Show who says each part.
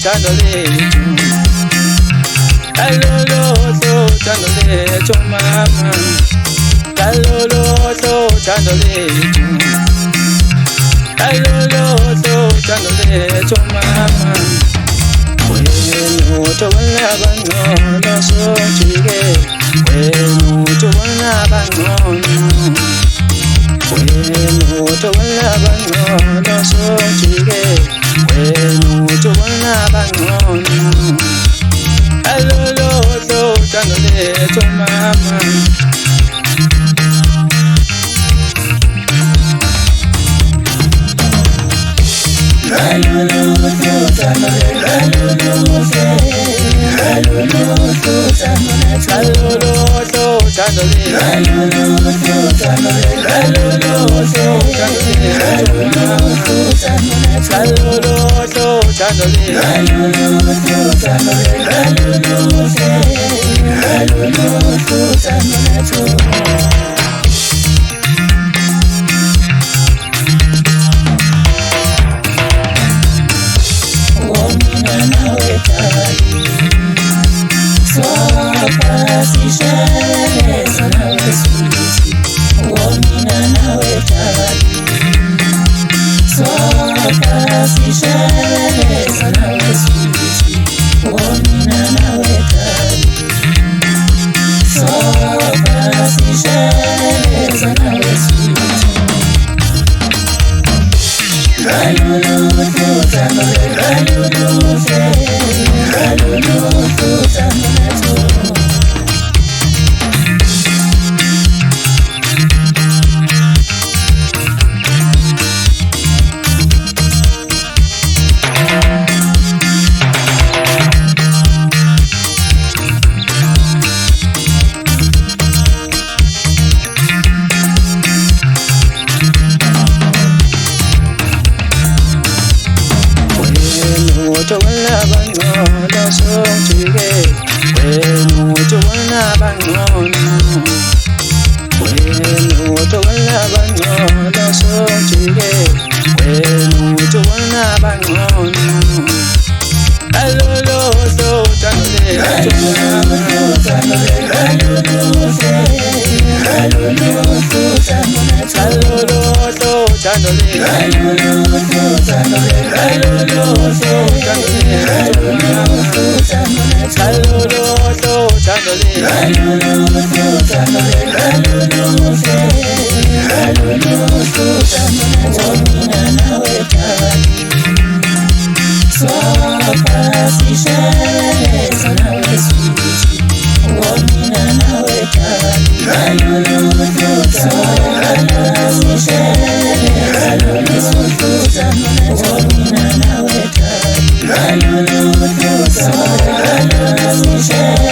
Speaker 1: chandole kalolo so chandole to mama kalolo so chandole kalolo so chandole to mama wenu to wala bangono so chige wenu to wala bangono wenu to wala bangono so chige wenu to wala bangono alolo so chandole to mama alolo so chandole alolo so chandole alolo so chandole alolo so chandole alolo so chandole alolo so chandole alolo so chandole to wala bangono so chige wenu to wala bangono wenu to wala bangono so chige wenu to wala bangono alolo so chandole to mama alolo so chandole alolo so chandole alolo so
Speaker 2: Alolo,